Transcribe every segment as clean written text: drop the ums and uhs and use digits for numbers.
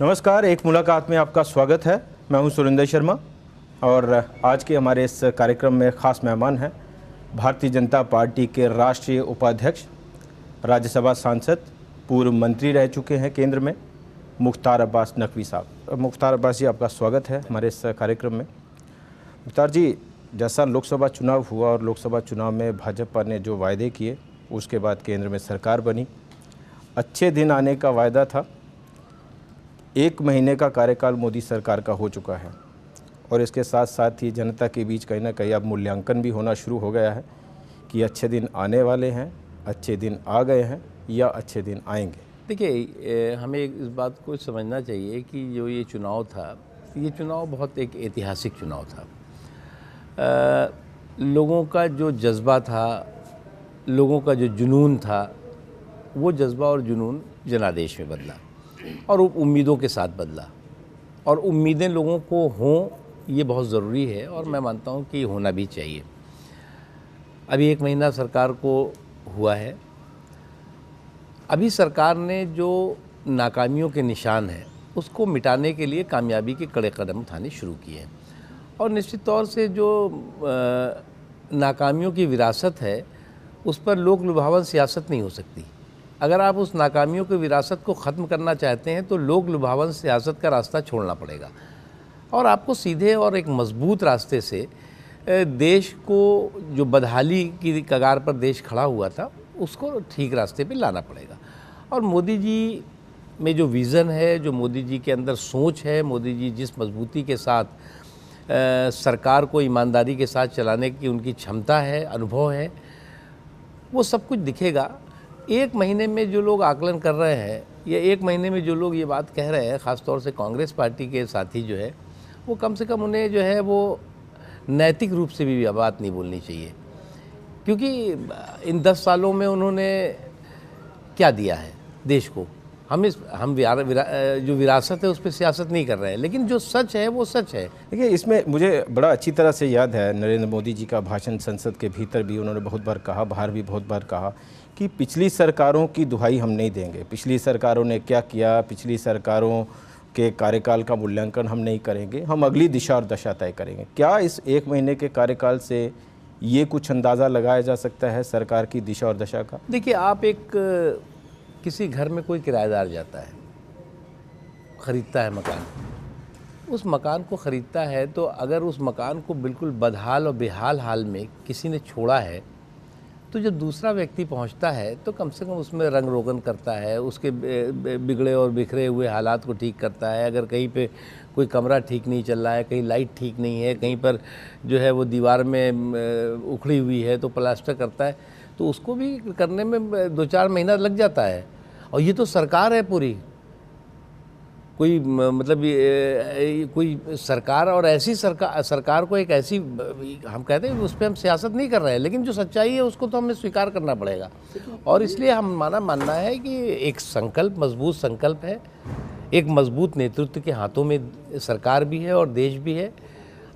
नमस्कार, एक मुलाकात में आपका स्वागत है। मैं हूं सुरेंद्र शर्मा और आज के हमारे इस कार्यक्रम में ख़ास मेहमान हैं भारतीय जनता पार्टी के राष्ट्रीय उपाध्यक्ष, राज्यसभा सांसद, पूर्व मंत्री रह चुके हैं केंद्र में, मुख्तार अब्बास नकवी साहब। मुख्तार अब्बास जी, आपका स्वागत है हमारे इस कार्यक्रम में। मुख्तार जी, जैसा लोकसभा चुनाव हुआ और लोकसभा चुनाव में भाजपा ने जो वायदे किए, उसके बाद केंद्र में सरकार बनी, अच्छे दिन आने का वायदा था। 1 महीने का कार्यकाल मोदी सरकार का हो चुका है और इसके साथ साथ ही जनता के बीच कहीं ना कहीं अब मूल्यांकन भी होना शुरू हो गया है कि अच्छे दिन आने वाले हैं, अच्छे दिन आ गए हैं या अच्छे दिन आएंगे। देखिए, हमें इस बात को समझना चाहिए कि जो ये चुनाव था, ये चुनाव बहुत एक ऐतिहासिक चुनाव था। लोगों का जो जज्बा था, लोगों का जो जुनून था, वो जज्बा और जुनून जनादेश में बदला और उम्मीदों के साथ बदला। और उम्मीदें लोगों को हों, ये बहुत ज़रूरी है और मैं मानता हूँ कि होना भी चाहिए। अभी 1 महीना सरकार को हुआ है। अभी सरकार ने जो नाकामियों के निशान हैं, उसको मिटाने के लिए कामयाबी के कड़े कदम उठाने शुरू किए हैं। और निश्चित तौर से जो नाकामियों की विरासत है, उस पर लोक लुभावन सियासत नहीं हो सकती। अगर आप उस नाकामियों की विरासत को ख़त्म करना चाहते हैं तो लोक लुभावन सियासत का रास्ता छोड़ना पड़ेगा और आपको सीधे और एक मजबूत रास्ते से देश को, जो बदहाली की कगार पर देश खड़ा हुआ था, उसको ठीक रास्ते पे लाना पड़ेगा। और मोदी जी में जो विज़न है, जो मोदी जी के अंदर सोच है, मोदी जी जिस मजबूती के साथ सरकार को ईमानदारी के साथ चलाने की उनकी क्षमता है, अनुभव है, वो सब कुछ दिखेगा। 1 महीने में जो लोग आकलन कर रहे हैं या 1 महीने में जो लोग ये बात कह रहे हैं, ख़ास तौर से कांग्रेस पार्टी के साथी जो है, वो कम से कम उन्हें जो है वो नैतिक रूप से भी बात नहीं बोलनी चाहिए। क्योंकि इन 10 सालों में उन्होंने क्या दिया है देश को। हम जो विरासत है उस पर सियासत नहीं कर रहे हैं, लेकिन जो सच है वो सच है। देखिए, इसमें मुझे बड़ा अच्छी तरह से याद है नरेंद्र मोदी जी का भाषण संसद के भीतर भी उन्होंने बहुत बार कहा, बाहर भी बहुत बार कहा कि पिछली सरकारों की दुहाई हम नहीं देंगे। पिछली सरकारों ने क्या किया, पिछली सरकारों के कार्यकाल का मूल्यांकन हम नहीं करेंगे, हम अगली दिशा और दशा तय करेंगे। क्या इस 1 महीने के कार्यकाल से ये कुछ अंदाज़ा लगाया जा सकता है सरकार की दिशा और दशा का? देखिए, आप किसी घर में कोई किराएदार जाता है, ख़रीदता है मकान, उस मकान को ख़रीदता है तो अगर उस मकान को बिल्कुल बदहाल और बेहाल हाल में किसी ने छोड़ा है, तो जब दूसरा व्यक्ति पहुंचता है तो कम से कम उसमें रंग रोगन करता है, उसके बिगड़े और बिखरे हुए हालात को ठीक करता है। अगर कहीं पे कोई कमरा ठीक नहीं चल रहा है, कहीं लाइट ठीक नहीं है, कहीं पर जो है वो दीवार में उखड़ी हुई है तो प्लास्टर करता है, तो उसको भी करने में 2-4 महीना लग जाता है। और ये तो सरकार है पूरी, कोई मतलब कोई सरकार, और ऐसी सरकार को एक ऐसी, हम कहते हैं उस पर हम सियासत नहीं कर रहे हैं, लेकिन जो सच्चाई है उसको तो हमें स्वीकार करना पड़ेगा। और इसलिए हमारा मानना है कि एक संकल्प, मजबूत संकल्प है, एक मजबूत नेतृत्व के हाथों में सरकार भी है और देश भी है,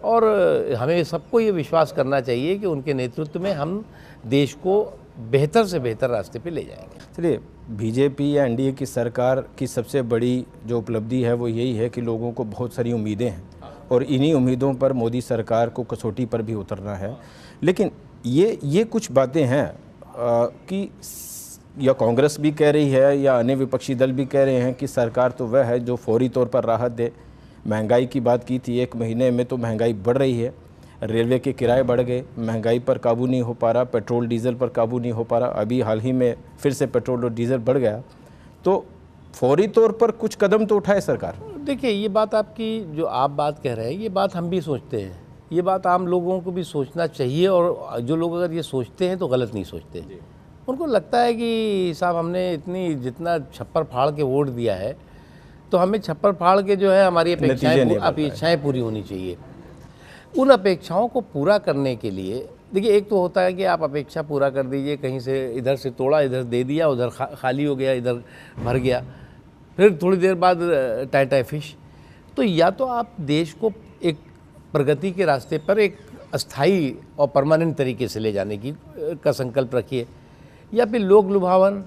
और हमें सबको ये विश्वास करना चाहिए कि उनके नेतृत्व में हम देश को बेहतर से बेहतर रास्ते पे ले जाएंगे। चलिए, बीजेपी या एनडीए की सरकार की सबसे बड़ी जो उपलब्धि है वो यही है कि लोगों को बहुत सारी उम्मीदें हैं और इन्हीं उम्मीदों पर मोदी सरकार को कसौटी पर भी उतरना है। लेकिन ये कुछ बातें हैं कि या कांग्रेस भी कह रही है या अन्य विपक्षी दल भी कह रहे हैं कि सरकार तो वह है जो फौरी तौर पर राहत दे। महंगाई की बात की थी, 1 महीने में तो महंगाई बढ़ रही है, रेलवे के किराए बढ़ गए, महंगाई पर काबू नहीं हो पा रहा, पेट्रोल डीजल पर काबू नहीं हो पा रहा, अभी हाल ही में फिर से पेट्रोल और डीजल बढ़ गया, तो फौरी तौर पर कुछ कदम तो उठाए सरकार। देखिए, ये बात आपकी, जो आप बात कह रहे हैं, ये बात हम भी सोचते हैं, ये बात आम लोगों को भी सोचना चाहिए। और जो लोग अगर ये सोचते हैं तो गलत नहीं सोचते। उनको लगता है कि साहब हमने जितना छप्पर फाड़ के वोट दिया है, तो हमें छप्पर फाड़ के जो है हमारी अपेक्षाएँ पूरी होनी चाहिए। उन अपेक्षाओं को पूरा करने के लिए, देखिए, एक तो होता है कि आप अपेक्षा पूरा कर दीजिए, कहीं से इधर से तोड़ा, इधर दे दिया, उधर खाली हो गया, इधर भर गया, फिर थोड़ी देर बाद टाई फिश। तो या तो आप देश को एक प्रगति के रास्ते पर एक अस्थाई और परमानेंट तरीके से ले जाने का संकल्प रखिए, या फिर लोक लुभावन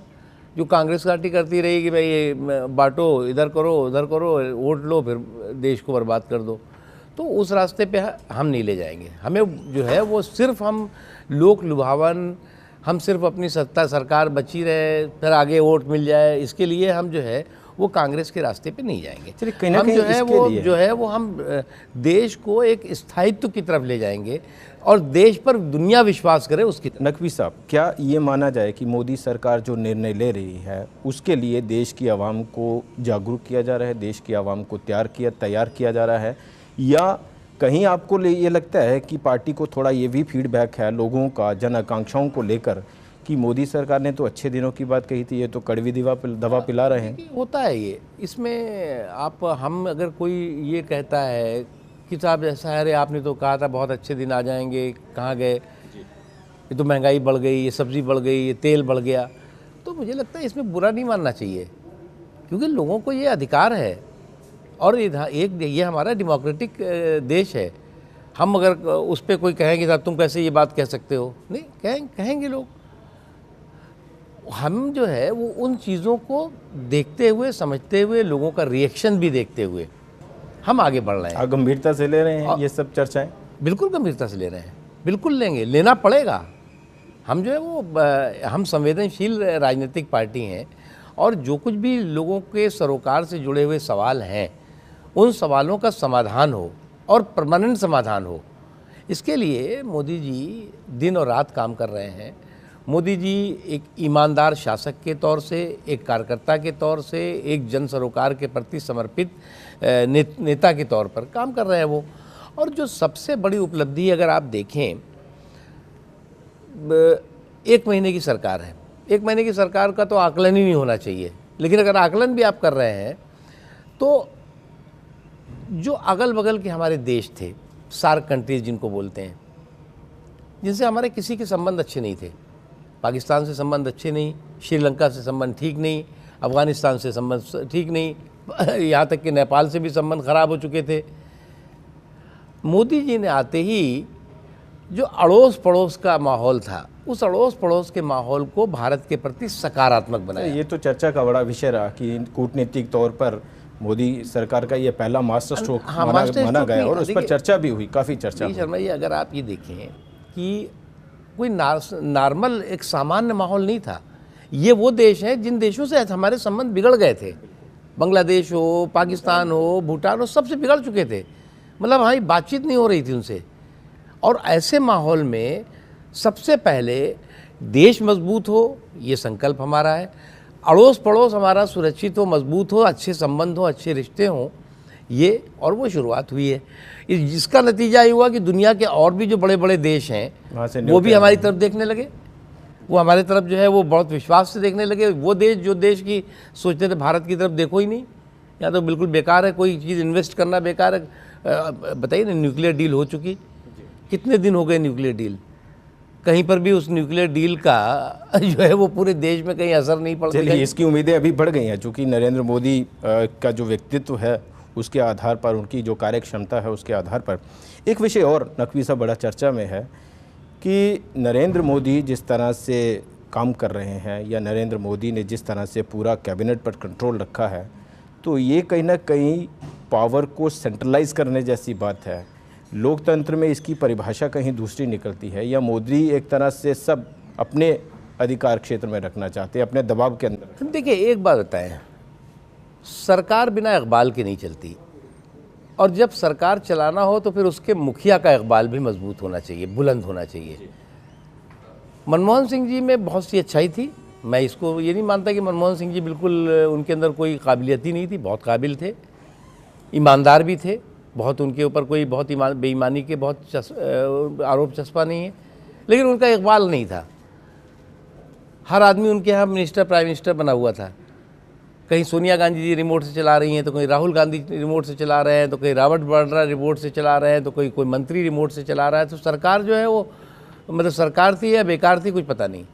जो कांग्रेस पार्टी करती रही कि भाई ये बांटो, इधर करो उधर करो, वोट लो, फिर देश को बर्बाद कर दो, तो उस रास्ते पे हम नहीं ले जाएंगे। हमें जो है वो सिर्फ हम लोक लुभावन, हम सिर्फ अपनी सत्ता सरकार बची रहे फिर आगे वोट मिल जाए, इसके लिए हम जो है वो कांग्रेस के रास्ते पे नहीं जाएंगे। हम जो है वो हम देश को एक स्थायित्व की तरफ ले जाएंगे और देश पर दुनिया विश्वास करे उसकी तरफ। नकवी साहब, क्या ये माना जाए कि मोदी सरकार जो निर्णय ले रही है उसके लिए देश की आवाम को जागरूक किया जा रहा है, देश की आवाम को तैयार किया जा रहा है, या कहीं आपको ये लगता है कि पार्टी को थोड़ा ये भी फीडबैक है लोगों का, जन आकांक्षाओं को लेकर, कि मोदी सरकार ने तो अच्छे दिनों की बात कही थी, ये तो कड़वी दवा पिला रहे हैं? होता है ये, इसमें हम अगर कोई ये कहता है कि साहब ऐसा है, अरे आपने तो कहा था बहुत अच्छे दिन आ जाएंगे, कहाँ गए, ये तो महंगाई बढ़ गई, ये सब्ज़ी बढ़ गई, ये तेल बढ़ गया, तो मुझे लगता है इसमें बुरा नहीं मानना चाहिए, क्योंकि लोगों को ये अधिकार है और ये हमारा डेमोक्रेटिक देश है। हम अगर उस पर कोई कहेंगे साहब तुम कैसे ये बात कह सकते हो, नहीं कहेंगे लोग। हम जो है वो उन चीज़ों को देखते हुए, समझते हुए, लोगों का रिएक्शन भी देखते हुए हम आगे बढ़ रहे हैं। गंभीरता से ले रहे हैं ये सब चर्चाएं? बिल्कुल गंभीरता से ले रहे हैं, बिल्कुल लेंगे, लेना पड़ेगा। हम जो है वो हम संवेदनशील राजनीतिक पार्टी हैं और जो कुछ भी लोगों के सरोकार से जुड़े हुए सवाल हैं उन सवालों का समाधान हो और परमानेंट समाधान हो, इसके लिए मोदी जी दिन और रात काम कर रहे हैं। मोदी जी एक ईमानदार शासक के तौर से, एक कार्यकर्ता के तौर से, एक जन सरोकार के प्रति समर्पित नेता के तौर पर काम कर रहे हैं वो। और जो सबसे बड़ी उपलब्धि अगर आप देखें, 1 महीने की सरकार है, 1 महीने की सरकार का तो आकलन ही नहीं होना चाहिए, लेकिन अगर आकलन भी आप कर रहे हैं तो जो अगल बगल के हमारे देश थे, सार्क कंट्रीज जिनको बोलते हैं, जिनसे हमारे किसी के संबंध अच्छे नहीं थे, पाकिस्तान से संबंध अच्छे नहीं, श्रीलंका से संबंध ठीक नहीं, अफ़गानिस्तान से संबंध ठीक नहीं, यहाँ तक कि नेपाल से भी संबंध खराब हो चुके थे। मोदी जी ने आते ही जो अड़ोस पड़ोस का माहौल था, उस अड़ोस पड़ोस के माहौल को भारत के प्रति सकारात्मक बनाया। ये तो चर्चा का बड़ा विषय रहा कि कूटनीतिक तौर पर मोदी सरकार का ये पहला मास्टर स्ट्रोक माना गया और उस पर चर्चा भी हुई, काफ़ी चर्चा हुई। शर्मा जी, अगर आप ये देखें कि कोई नॉर्मल एक सामान्य माहौल नहीं था। ये वो देश हैं जिन देशों से हमारे संबंध बिगड़ गए थे, बांग्लादेश हो, पाकिस्तान हो, भूटान हो, सबसे बिगड़ चुके थे, मतलब हमारी बातचीत नहीं हो रही थी उनसे। और ऐसे माहौल में सबसे पहले देश मजबूत हो, ये संकल्प हमारा है, अड़ोस पड़ोस हमारा सुरक्षित हो, मजबूत हो, अच्छे संबंध हो, अच्छे रिश्ते हों, ये और वो शुरुआत हुई है। जिसका नतीजा ये हुआ कि दुनिया के और भी जो बड़े बड़े देश हैं वो भी हमारी तरफ देखने लगे, वो हमारे तरफ जो है वो बहुत विश्वास से देखने लगे। वो देश जो देश की सोचते थे भारत की तरफ देखो ही नहीं, या तो बिल्कुल बेकार है, कोई चीज़ इन्वेस्ट करना बेकार है। बताइए ना, न्यूक्लियर डील हो चुकी, कितने दिन हो गए न्यूक्लियर डील, कहीं पर भी उस न्यूक्लियर डील का जो है वो पूरे देश में कहीं असर नहीं पड़ता। चलिए, इसकी उम्मीदें अभी बढ़ गई हैं, चूँकि नरेंद्र मोदी का जो व्यक्तित्व है उसके आधार पर, उनकी जो कार्य क्षमता है उसके आधार पर। एक विषय और नकवी साहब बड़ा चर्चा में है कि नरेंद्र मोदी जिस तरह से काम कर रहे हैं, या नरेंद्र मोदी ने जिस तरह से पूरा कैबिनेट पर कंट्रोल रखा है, तो ये कहीं ना कहीं पावर को सेंट्रलाइज करने जैसी बात है। लोकतंत्र में इसकी परिभाषा कहीं दूसरी निकलती है, या मोदी एक तरह से सब अपने अधिकार क्षेत्र में रखना चाहते हैं, अपने दबाव के अंदर? देखिए, एक बात बताएं, सरकार बिना इकबाल के नहीं चलती, और जब सरकार चलाना हो तो फिर उसके मुखिया का इकबाल भी मजबूत होना चाहिए, बुलंद होना चाहिए। मनमोहन सिंह जी में बहुत सी अच्छाई थी, मैं इसको ये नहीं मानता कि मनमोहन सिंह जी बिल्कुल उनके अंदर कोई काबिलियत ही नहीं थी, बहुत काबिल थे, ईमानदार भी थे, बहुत उनके ऊपर कोई बहुत बेईमानी के बहुत आरोप चस्पा नहीं है, लेकिन उनका इकबाल नहीं था। हर आदमी उनके यहाँ मिनिस्टर, प्राइम मिनिस्टर बना हुआ था। कहीं सोनिया गांधी जी रिमोट से चला रही हैं, तो कहीं राहुल गांधी रिमोट से चला रहे हैं, तो कहीं रॉबर्ट वाड्रा रिमोट से चला रहे हैं, तो कोई मंत्री रिमोट से चला रहा है। तो सरकार जो है वो मतलब सरकार थी या बेकार थी, कुछ पता नहीं।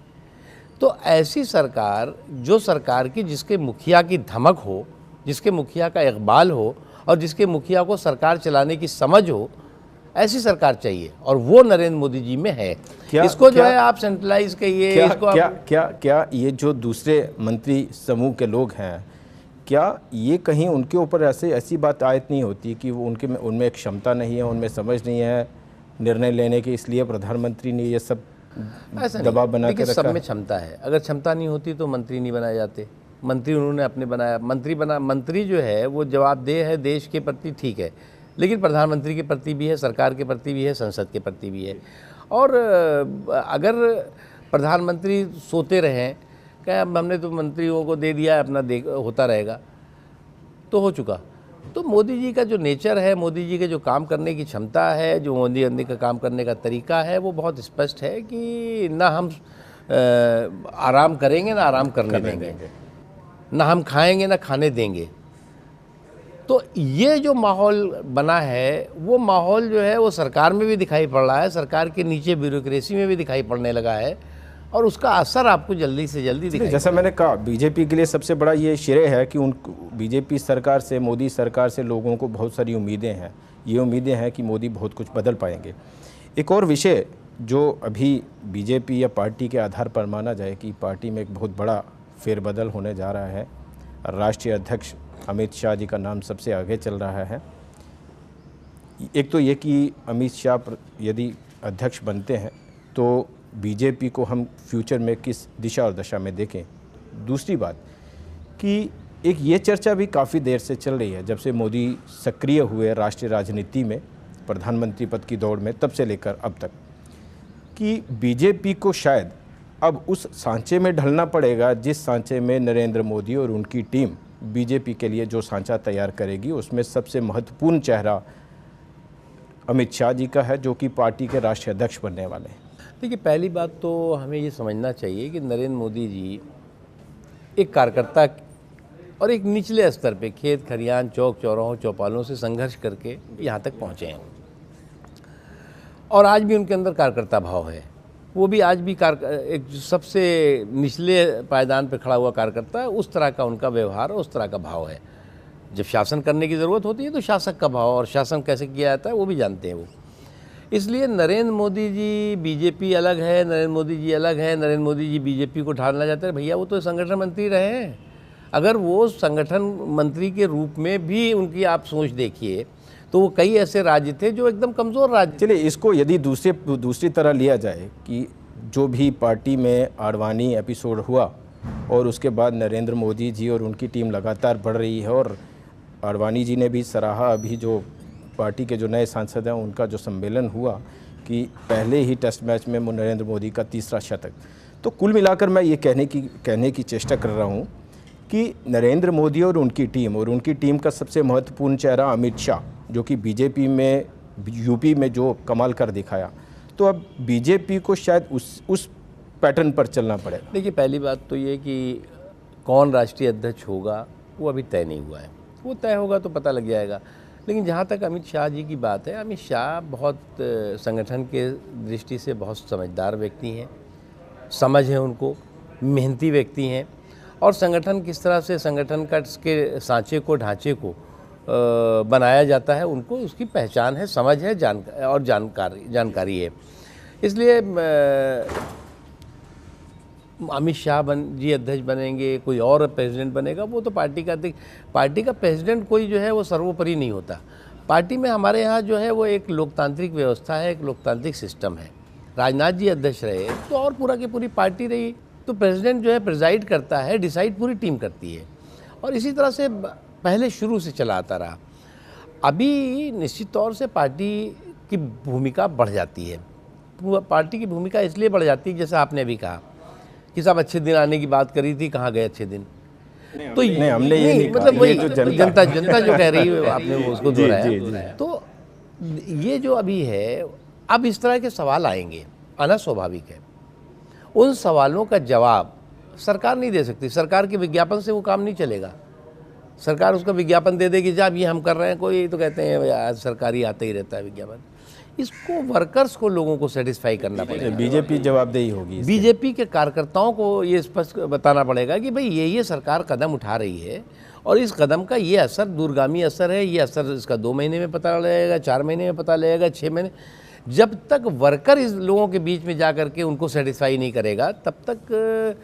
तो ऐसी सरकार, जो सरकार की जिसके मुखिया की धमक हो, जिसके मुखिया का इकबाल हो और जिसके मुखिया को सरकार चलाने की समझ हो, ऐसी सरकार चाहिए और वो नरेंद्र मोदी जी में है। इसको जो है आप सेंट्रलाइज कहिए, इसको क्या ये जो दूसरे मंत्री समूह के लोग हैं, क्या ये कहीं उनके ऊपर ऐसी बात आयत नहीं होती कि वो उनमें क्षमता नहीं है, उनमें समझ नहीं है निर्णय लेने की, इसलिए प्रधानमंत्री ने ये सब दबाव बना के रखा? सब में क्षमता है, अगर क्षमता नहीं होती तो मंत्री नहीं बनाए जाते। मंत्री उन्होंने अपने बनाया, मंत्री जो है वो जवाबदेह है देश के प्रति, ठीक है, लेकिन प्रधानमंत्री के प्रति भी है, सरकार के प्रति भी है, संसद के प्रति भी है। और अगर प्रधानमंत्री सोते रहें क्या हमने तो मंत्रियों को दे दिया है, अपना होता रहेगा, तो हो चुका। तो मोदी जी का जो नेचर है, मोदी जी के जो काम करने की क्षमता है, जो मोदी जी का काम करने का तरीका है, वो बहुत स्पष्ट है कि ना हम आराम करेंगे ना आराम करने देंगे, ना हम खाएंगे ना खाने देंगे। तो ये जो माहौल बना है, वो माहौल जो है वो सरकार में भी दिखाई पड़ रहा है, सरकार के नीचे ब्यूरोक्रेसी में भी दिखाई पड़ने लगा है, और उसका असर आपको जल्दी से जल्दी दिखाई। जैसा मैंने कहा, बीजेपी के लिए सबसे बड़ा ये श्रेय है कि बीजेपी सरकार से, मोदी सरकार से लोगों को बहुत सारी उम्मीदें हैं। ये उम्मीदें हैं कि मोदी बहुत कुछ बदल पाएंगे। एक और विषय जो अभी बीजेपी या पार्टी के आधार पर माना जाए कि पार्टी में एक बहुत बड़ा फेरबदल होने जा रहा है, राष्ट्रीय अध्यक्ष अमित शाह जी का नाम सबसे आगे चल रहा है। एक तो ये कि अमित शाह यदि अध्यक्ष बनते हैं तो बीजेपी को हम फ्यूचर में किस दिशा और दशा में देखें। दूसरी बात कि एक ये चर्चा भी काफ़ी देर से चल रही है, जब से मोदी सक्रिय हुए राष्ट्रीय राजनीति में प्रधानमंत्री पद की दौड़ में, तब से लेकर अब तक, कि बीजेपी को शायद अब उस सांचे में ढलना पड़ेगा जिस सांचे में नरेंद्र मोदी और उनकी टीम बीजेपी के लिए जो सांचा तैयार करेगी, उसमें सबसे महत्वपूर्ण चेहरा अमित शाह जी का है, जो कि पार्टी के राष्ट्रीय अध्यक्ष बनने वाले हैं। देखिए, पहली बात तो हमें ये समझना चाहिए कि नरेंद्र मोदी जी एक कार्यकर्ता और एक निचले स्तर पे खेत खलिहान, चौक चौराहों, चौपालों से संघर्ष करके यहाँ तक पहुँचे हैं, और आज भी उनके अंदर कार्यकर्ता भाव है। वो भी आज भी एक सबसे निचले पायदान पर खड़ा हुआ कार्यकर्ता है, उस तरह का उनका व्यवहार और उस तरह का भाव है। जब शासन करने की ज़रूरत होती है तो शासक का भाव, और शासन कैसे किया जाता है वो भी जानते हैं वो। इसलिए नरेंद्र मोदी जी, बीजेपी अलग है, नरेंद्र मोदी जी अलग है, नरेंद्र मोदी जी बीजेपी को ढालना चाहते हैं। भैया वो तो संगठन मंत्री रहे हैं। अगर वो संगठन मंत्री के रूप में भी उनकी आप सोच देखिए तो वो कई ऐसे राज्य थे जो एकदम कमज़ोर राज्य। चलिए, इसको यदि दूसरी तरह लिया जाए कि जो भी पार्टी में आडवाणी एपिसोड हुआ और उसके बाद नरेंद्र मोदी जी और उनकी टीम लगातार बढ़ रही है, और आडवाणी जी ने भी सराहा अभी जो पार्टी के जो नए सांसद हैं उनका जो सम्मेलन हुआ कि पहले ही टेस्ट मैच में नरेंद्र मोदी का तीसरा शतक। तो कुल मिलाकर मैं ये कहने की चेष्टा कर रहा हूँ कि नरेंद्र मोदी और उनकी टीम का सबसे महत्वपूर्ण चेहरा अमित शाह, जो कि बीजेपी में यूपी में जो कमाल कर दिखाया, तो अब बीजेपी को शायद उस पैटर्न पर चलना पड़ेगा। देखिए, पहली बात तो ये कि कौन राष्ट्रीय अध्यक्ष होगा वो अभी तय नहीं हुआ है, वो तय होगा तो पता लग जाएगा। लेकिन जहाँ तक अमित शाह जी की बात है, अमित शाह बहुत संगठन के दृष्टि से बहुत समझदार व्यक्ति हैं, समझ है उनको, मेहनती व्यक्ति हैं, और संगठन किस तरह से संगठन का के सांचे को, ढांचे को बनाया जाता है, उनको उसकी पहचान है, समझ है, जानकारी है। इसलिए अमित शाह जी अध्यक्ष बनेंगे, कोई और प्रेसिडेंट बनेगा, वो तो पार्टी का प्रेसिडेंट कोई जो है वो सर्वोपरि नहीं होता। पार्टी में हमारे यहाँ जो है वो एक लोकतांत्रिक व्यवस्था है, एक लोकतांत्रिक सिस्टम है। राजनाथ जी अध्यक्ष रहे तो और पूरा की पूरी पार्टी रही, तो प्रेसिडेंट जो है प्रिजाइड करता है, डिसाइड पूरी टीम करती है, और इसी तरह से पहले शुरू से चला आता रहा। अभी निश्चित तौर से पार्टी की भूमिका बढ़ जाती है। पार्टी की भूमिका इसलिए बढ़ जाती है, जैसे आपने अभी कहा कि साहब अच्छे दिन आने की बात करी थी, कहाँ गए अच्छे दिन। तो नहीं, हमने ये नहीं मतलब कहा, वही जो जनता जो कह रही है आपने वो उसको दोहराया। तो ये जो अभी है, अब इस तरह के सवाल आएंगे, आना स्वाभाविक है। उन सवालों का जवाब सरकार नहीं दे सकती। सरकार के विज्ञापन से वो काम नहीं चलेगा। सरकार उसका विज्ञापन दे देगी, जब ये हम कर रहे हैं, कोई तो कहते हैं यार सरकारी आते ही रहता है विज्ञापन। इसको वर्कर्स को, लोगों को सेटिस्फाई करना पड़ेगा। बीजेपी जवाबदेही होगी इसके। बीजेपी के कार्यकर्ताओं को ये स्पष्ट बताना पड़ेगा कि भाई ये सरकार कदम उठा रही है और इस कदम का ये असर दूरगामी असर है। ये असर इसका 2 महीने में पता लगेगा, 4 महीने में पता लगेगा, 6 महीने। जब तक वर्कर इस लोगों के बीच में जा कर के उनको सेटिस्फाई नहीं करेगा, तब तक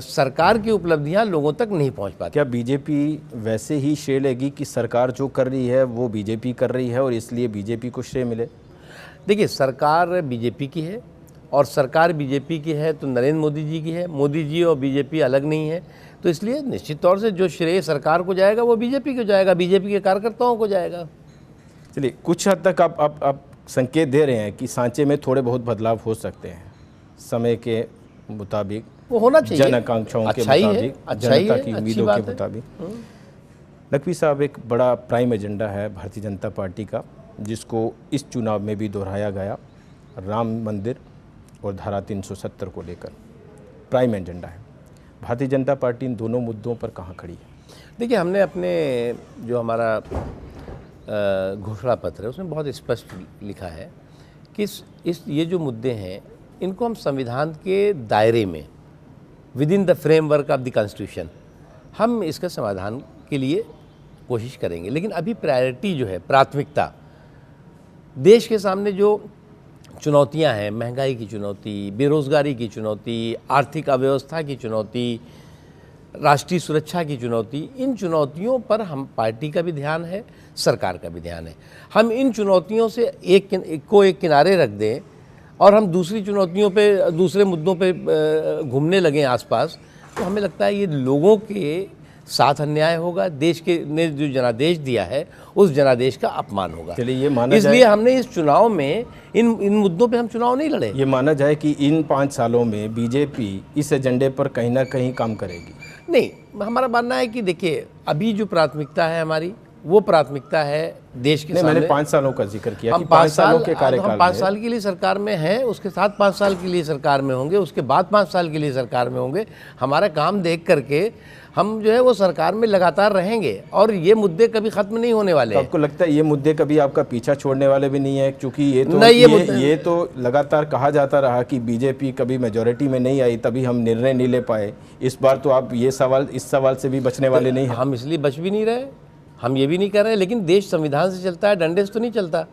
सरकार की उपलब्धियां लोगों तक नहीं पहुंच पाती। क्या बीजेपी वैसे ही श्रेय लेगी कि सरकार जो कर रही है वो बीजेपी कर रही है और इसलिए बीजेपी को श्रेय मिले? देखिए, सरकार बीजेपी की है और सरकार बीजेपी की है तो नरेंद्र मोदी जी की है। मोदी जी और बीजेपी अलग नहीं है, तो इसलिए निश्चित तौर से जो श्रेय सरकार को जाएगा वो बीजेपी को जाएगा, बीजेपी के कार्यकर्ताओं को जाएगा। चलिए, कुछ हद तक आप संकेत दे रहे हैं कि सांचे में थोड़े बहुत बदलाव हो सकते हैं समय के मुताबिक, वो होना चाहिए, जन आकांक्षाओं के मुताबिक, जनता की उम्मीदों के मुताबिक। नकवी साहब, एक बड़ा प्राइम एजेंडा है भारतीय जनता पार्टी का, जिसको इस चुनाव में भी दोहराया गया, राम मंदिर और धारा 370 को लेकर प्राइम एजेंडा है। भारतीय जनता पार्टी इन दोनों मुद्दों पर कहाँ खड़ी है? देखिए, हमने अपने जो हमारा घोषणा पत्र है उसमें बहुत स्पष्ट लिखा है कि ये जो मुद्दे हैं इनको हम संविधान के दायरे में, with in the framework of the constitution, हम इसका समाधान के लिए कोशिश करेंगे। लेकिन अभी प्रायोरिटी जो है, प्राथमिकता, देश के सामने जो चुनौतियां हैं, महंगाई की चुनौती, बेरोज़गारी की चुनौती, आर्थिक अव्यवस्था की चुनौती, राष्ट्रीय सुरक्षा की चुनौती, इन चुनौतियों पर हम पार्टी का भी ध्यान है, सरकार का भी ध्यान है। हम इन चुनौतियों से एक किनारे रख दें और हम दूसरी चुनौतियों पे, दूसरे मुद्दों पे घूमने लगें आसपास, तो हमें लगता है ये लोगों के साथ अन्याय होगा, देश के ने जो जनादेश दिया है उस जनादेश का अपमान होगा। चलिए, ये माना इसलिए हमने इस चुनाव में इन मुद्दों पे हम चुनाव नहीं लड़े। ये माना जाए कि इन 5 सालों में बीजेपी इस एजेंडे पर कहीं ना कहीं काम करेगी? नहीं, हमारा मानना है कि देखिए, अभी जो प्राथमिकता है हमारी, वो प्राथमिकता है देश के सामने। मैंने 5 सालों का जिक्र किया हम कि 5 सालों के हम कार्यकाल 5 साल के लिए सरकार में हैं, उसके साथ 5 साल के लिए सरकार में होंगे, उसके बाद 5 साल के लिए सरकार में होंगे। हमारा काम देख करके हम जो है वो सरकार में लगातार रहेंगे और ये मुद्दे कभी खत्म नहीं होने वाले। तो आपको लगता है ये मुद्दे कभी आपका पीछा छोड़ने वाले भी नहीं है? क्योंकि ये तो लगातार कहा जाता रहा कि बीजेपी कभी मेजॉरिटी में नहीं आई तभी हम निर्णय नहीं ले पाए। इस बार तो आप इस सवाल से भी बचने वाले नहीं हैं। हम इसलिए बच भी नहीं रहे, हम ये भी नहीं कर रहे। लेकिन देश संविधान से चलता है, डंडे से तो नहीं चलता।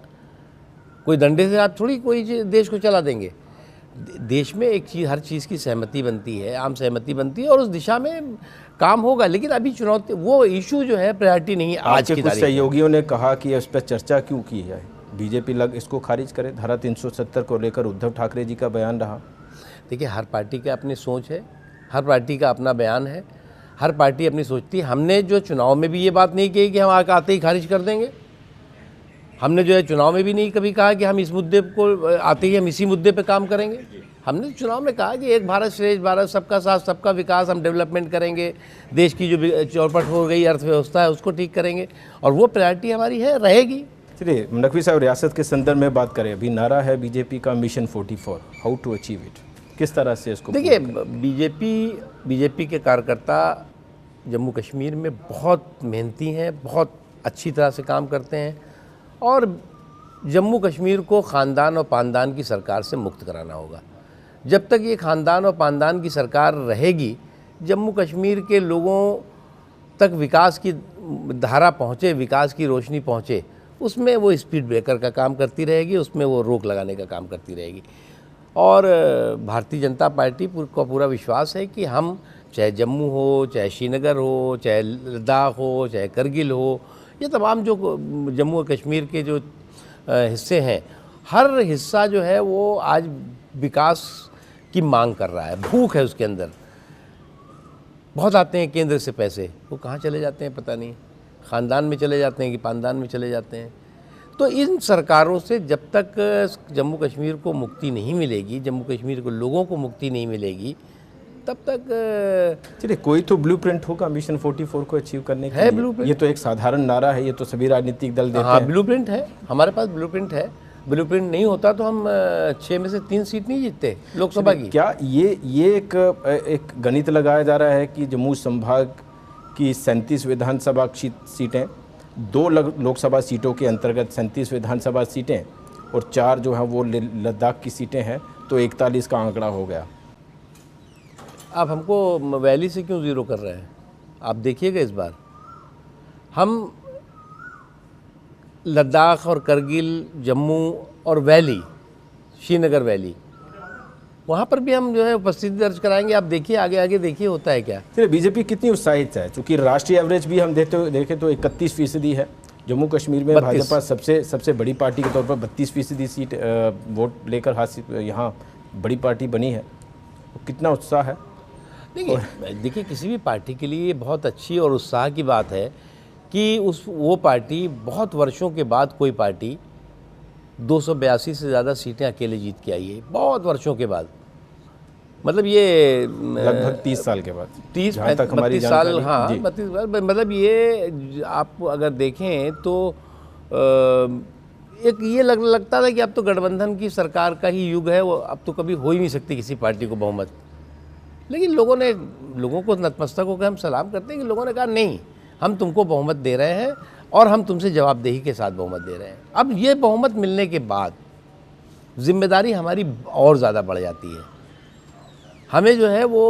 कोई डंडे से आप थोड़ी कोई देश को चला देंगे। देश में एक चीज़, हर चीज़ की सहमति बनती है, आम सहमति बनती है और उस दिशा में काम होगा। लेकिन अभी चुनौती, वो इशू जो है प्रायोरिटी नहीं है आज की तारीख में। कुछ सहयोगियों ने कहा कि इस पर चर्चा क्यों की है, बीजेपी इसको खारिज करे। धारा 370 को लेकर उद्धव ठाकरे जी का बयान रहा। देखिए, हर पार्टी की अपनी सोच है, हर पार्टी का अपना बयान है, हर पार्टी अपनी सोचती है। हमने जो चुनाव में भी ये बात नहीं कही कि हम आते ही खारिज कर देंगे। हमने जो है चुनाव में भी नहीं कभी कहा कि हम इस मुद्दे को आते ही हम इसी मुद्दे पे काम करेंगे। हमने चुनाव में कहा कि एक भारत श्रेष्ठ भारत, सबका साथ सबका विकास, हम डेवलपमेंट करेंगे, देश की जो चौपट हो गई अर्थव्यवस्था है उसको ठीक करेंगे और वो प्रायोरिटी हमारी है, रहेगी। चलिए नकवी साहब, रियासत के संदर्भ में बात करें। अभी नारा है बीजेपी का mission 44, how to achieve it, किस तरह से इसको? देखिए, बीजेपी के कार्यकर्ता जम्मू कश्मीर में बहुत मेहनती हैं, बहुत अच्छी तरह से काम करते हैं और जम्मू कश्मीर को ख़ानदान और पानदान की सरकार से मुक्त कराना होगा। जब तक ये ख़ानदान और पानदान की सरकार रहेगी, जम्मू कश्मीर के लोगों तक विकास की धारा पहुँचे, विकास की रोशनी पहुँचे, उसमें वो स्पीड ब्रेकर का काम करती रहेगी, उसमें वो रोक लगाने का काम करती रहेगी। और भारतीय जनता पार्टी को पूरा विश्वास है कि हम, चाहे जम्मू हो, चाहे श्रीनगर हो, चाहे लद्दाख हो, चाहे करगिल हो, ये तमाम जो जम्मू और कश्मीर के जो हिस्से हैं, हर हिस्सा जो है वो आज विकास की मांग कर रहा है, भूख है उसके अंदर। बहुत आते हैं केंद्र से पैसे, वो कहाँ चले जाते हैं पता नहीं, ख़ानदान में चले जाते हैं कि पानदान में चले जाते हैं। तो इन सरकारों से जब तक जम्मू कश्मीर को मुक्ति नहीं मिलेगी, जम्मू कश्मीर के लोगों को मुक्ति नहीं मिलेगी, तब तक चलिए कोई तो ब्लूप्रिंट होगा मिशन 44 को अचीव करने के है। लिए ब्लूप्रिंट, ये तो एक साधारण नारा है, ये तो सभी राजनीतिक दल देते हैं। हाँ, ब्लूप्रिंट है, हमारे पास ब्लूप्रिंट है। ब्लूप्रिंट नहीं होता तो हम 6 में से 3 सीट नहीं जीतते लोकसभा की। क्या ये एक गणित लगाया जा रहा है कि जम्मू संभाग की 37 विधानसभा सीटें, 2 लोकसभा सीटों के अंतर्गत 37 विधानसभा सीटें और 4 जो हैं वो लद्दाख की सीटें हैं, तो 41 का आंकड़ा हो गया। आप हमको वैली से क्यों ज़ीरो कर रहे हैं? आप देखिएगा इस बार हम लद्दाख और करगिल, जम्मू और वैली, श्रीनगर वैली, वहाँ पर भी हम जो है उपस्थिति दर्ज कराएंगे। आप देखिए आगे आगे देखिए होता है क्या। फिर बीजेपी कितनी उत्साहित है, क्योंकि राष्ट्रीय एवरेज भी हम देखें तो 31% है। जम्मू कश्मीर में भाजपा सबसे बड़ी पार्टी के तौर पर 32% सीट वोट लेकर हासिल यहाँ बड़ी पार्टी बनी है। कितना उत्साह है। देखिए किसी भी पार्टी के लिए ये बहुत अच्छी और उत्साह की बात है कि वो पार्टी बहुत वर्षों के बाद, कोई पार्टी 282 से ज़्यादा सीटें अकेले जीत के आई है, बहुत वर्षों के बाद। मतलब ये लगभग 30 साल के बाद, 30-32 साल, हाँ 32 साल। मतलब ये आप अगर देखें तो एक ये लगता था कि अब तो गठबंधन की सरकार का ही युग है, वो अब तो कभी हो ही नहीं सकती किसी पार्टी को बहुमत। लेकिन लोगों को नतमस्तक होकर हम सलाम करते हैं कि लोगों ने कहा नहीं, हम तुमको बहुमत दे रहे हैं और हम तुमसे जवाबदेही के साथ बहुमत दे रहे हैं। अब ये बहुमत मिलने के बाद जिम्मेदारी हमारी और ज़्यादा बढ़ जाती है। हमें जो है वो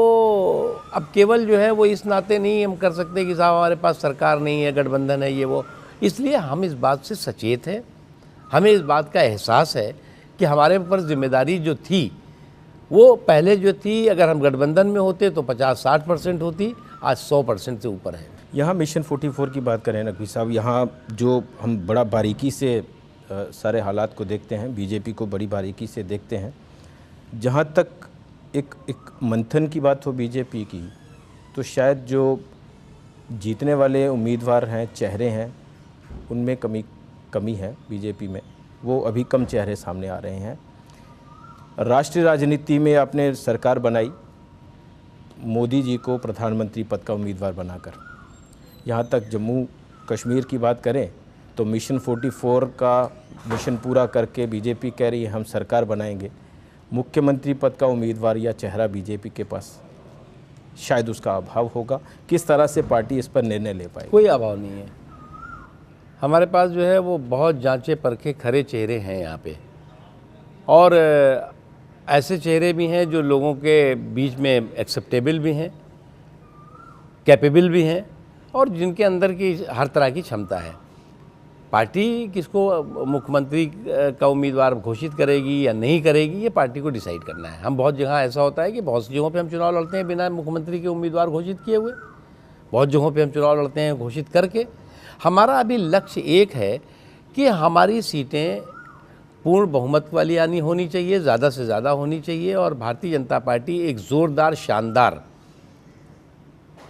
अब केवल जो है वो इस नाते नहीं हम कर सकते कि साहब हमारे पास सरकार नहीं है, गठबंधन है, ये वो। इसलिए हम इस बात से सचेत हैं, हमें इस बात का एहसास है कि हमारे ऊपर जिम्मेदारी जो थी वो पहले जो थी, अगर हम गठबंधन में होते तो 50-60% होती, आज 100% से ऊपर है। यहाँ मिशन 44 की बात करें नकवी साहब, यहाँ जो हम बड़ा बारीकी से सारे हालात को देखते हैं, बीजेपी को बड़ी बारीकी से देखते हैं। जहाँ तक एक मंथन की बात हो बीजेपी की, तो शायद जो जीतने वाले उम्मीदवार हैं, चेहरे हैं, उनमें कमी है बीजेपी में। वो अभी कम चेहरे सामने आ रहे हैं। राष्ट्रीय राजनीति में आपने सरकार बनाई मोदी जी को प्रधानमंत्री पद का उम्मीदवार बनाकर। यहाँ तक जम्मू कश्मीर की बात करें तो मिशन 44 का मिशन पूरा करके बीजेपी कह रही है हम सरकार बनाएंगे। मुख्यमंत्री पद का उम्मीदवार या चेहरा बीजेपी के पास शायद उसका अभाव होगा। किस तरह से पार्टी इस पर निर्णय ले पाएगी? कोई अभाव नहीं है। हमारे पास जो है वो बहुत जांचे परखे खरे चेहरे हैं यहाँ पे, और ऐसे चेहरे भी हैं जो लोगों के बीच में एक्सेप्टेबल भी हैं, कैपेबल भी हैं, और जिनके अंदर की हर तरह की क्षमता है। पार्टी किसको मुख्यमंत्री का उम्मीदवार घोषित करेगी या नहीं करेगी, ये पार्टी को डिसाइड करना है। हम बहुत जगह ऐसा होता है कि बहुत सी जगहों पे हम चुनाव लड़ते हैं बिना मुख्यमंत्री के उम्मीदवार घोषित किए हुए, बहुत जगहों पे हम चुनाव लड़ते हैं घोषित करके। हमारा अभी लक्ष्य एक है कि हमारी सीटें पूर्ण बहुमत वाली आनी होनी चाहिए, ज़्यादा से ज़्यादा होनी चाहिए, और भारतीय जनता पार्टी एक ज़ोरदार शानदार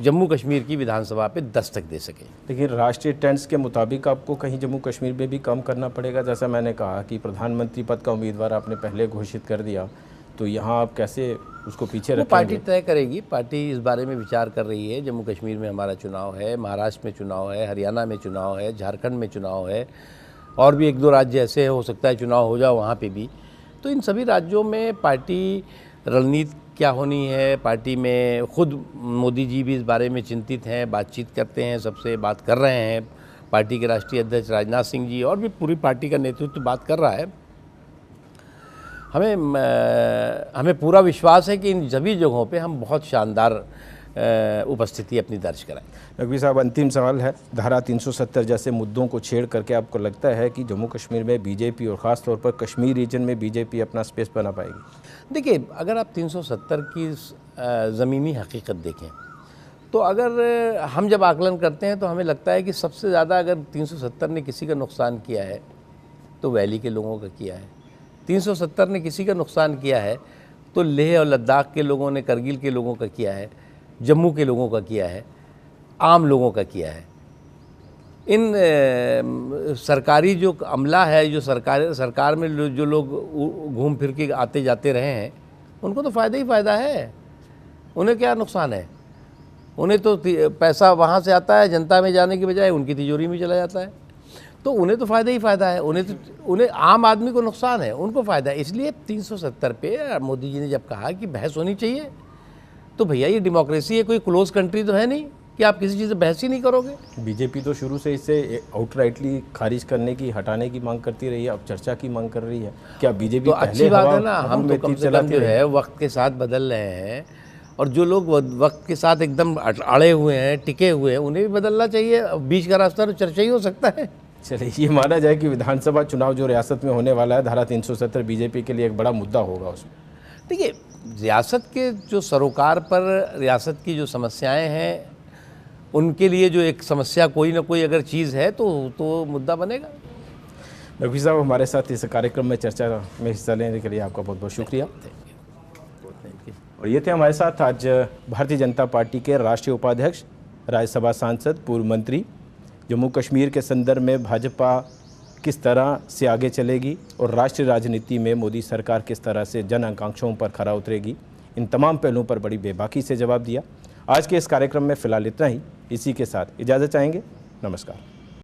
जम्मू कश्मीर की विधानसभा पे दस्तक दे सके। लेकिन राष्ट्रीय ट्रेंड्स के मुताबिक आपको कहीं जम्मू कश्मीर में भी कम करना पड़ेगा। जैसा मैंने कहा कि प्रधानमंत्री पद का उम्मीदवार आपने पहले घोषित कर दिया, तो यहाँ आप कैसे उसको पीछे रखेंगे? पार्टी तय करेगी, पार्टी इस बारे में विचार कर रही है। जम्मू कश्मीर में हमारा चुनाव है, महाराष्ट्र में चुनाव है, हरियाणा में चुनाव है, झारखंड में चुनाव है, और भी 1-2 राज्य ऐसे हो सकता है चुनाव हो जाए वहाँ पे भी। तो इन सभी राज्यों में पार्टी रणनीति क्या होनी है, पार्टी में खुद मोदी जी भी इस बारे में चिंतित हैं, बातचीत करते हैं, सबसे बात कर रहे हैं। पार्टी के राष्ट्रीय अध्यक्ष राजनाथ सिंह जी और भी पूरी पार्टी का नेतृत्व बात कर रहा है। हमें पूरा विश्वास है कि इन सभी जगहों पे हम बहुत शानदार उपस्थिति अपनी दर्ज कराएं। नकवी साहब, अंतिम सवाल है, धारा 370 जैसे मुद्दों को छेड़ करके आपको लगता है कि जम्मू कश्मीर में बीजेपी और ख़ास तौर पर कश्मीर रीजन में बीजेपी अपना स्पेस बना पाएगी? देखिए, अगर आप 370 की ज़मीनी हकीकत देखें तो अगर हम जब आकलन करते हैं तो हमें लगता है कि सबसे ज़्यादा अगर 370 ने किसी का नुकसान किया है तो वैली के लोगों का किया है। 370 ने किसी का नुकसान किया है तो लेह और लद्दाख के लोगों ने, करगिल के लोगों का किया है, जम्मू के लोगों का किया है, आम लोगों का किया है। इन सरकारी जो अमला है, जो सरकार में जो लोग घूम फिर के आते जाते रहे हैं, उनको तो फ़ायदा ही फ़ायदा है। उन्हें क्या नुकसान है? उन्हें तो पैसा वहाँ से आता है, जनता में जाने की बजाय उनकी तिजोरी में चला जाता है, तो उन्हें तो फ़ायदा ही फ़ायदा है। उन्हें आम आदमी को नुकसान है, उनको फ़ायदा है। इसलिए 370 पे मोदी जी ने जब कहा कि बहस होनी चाहिए, तो भैया ये डेमोक्रेसी है, कोई क्लोज कंट्री तो है नहीं। कि आप किसी चीज़ से बहस ही नहीं करोगे? बीजेपी तो शुरू से इसे आउटराइटली खारिज करने की, हटाने की मांग करती रही है, अब चर्चा की मांग कर रही है। क्या बीजेपी तो अच्छी बात है ना, हम तो कम से कम चलाती जो रही? है वक्त के साथ बदल रहे हैं, और जो लोग वक्त के साथ एकदम अड़े हुए हैं, टिके हुए हैं, उन्हें भी बदलना चाहिए। अब बीच का रास्ता तो चर्चा ही हो सकता है। चलिए, ये माना जाए कि विधानसभा चुनाव जो रियासत में होने वाला है, धारा 370 बीजेपी के लिए एक बड़ा मुद्दा होगा उसमें। देखिए, रियासत के जो सरोकार पर रियासत की जो समस्याएं हैं, उनके लिए जो एक समस्या कोई ना कोई अगर चीज़ है तो मुद्दा बनेगा। नकवी साहब, हमारे साथ इस कार्यक्रम में चर्चा में हिस्सा लेने के लिए आपका बहुत बहुत शुक्रिया। और ये थे हमारे साथ आज भारतीय जनता पार्टी के राष्ट्रीय उपाध्यक्ष, राज्यसभा सांसद, पूर्व मंत्री, जम्मू कश्मीर के संदर्भ में भाजपा किस तरह से आगे चलेगी और राष्ट्रीय राजनीति में मोदी सरकार किस तरह से जन आकांक्षाओं पर खरा उतरेगी, इन तमाम पहलुओं पर बड़ी बेबाकी से जवाब दिया। आज के इस कार्यक्रम में फ़िलहाल इतना ही। इसी के साथ इजाज़त चाहेंगे। नमस्कार।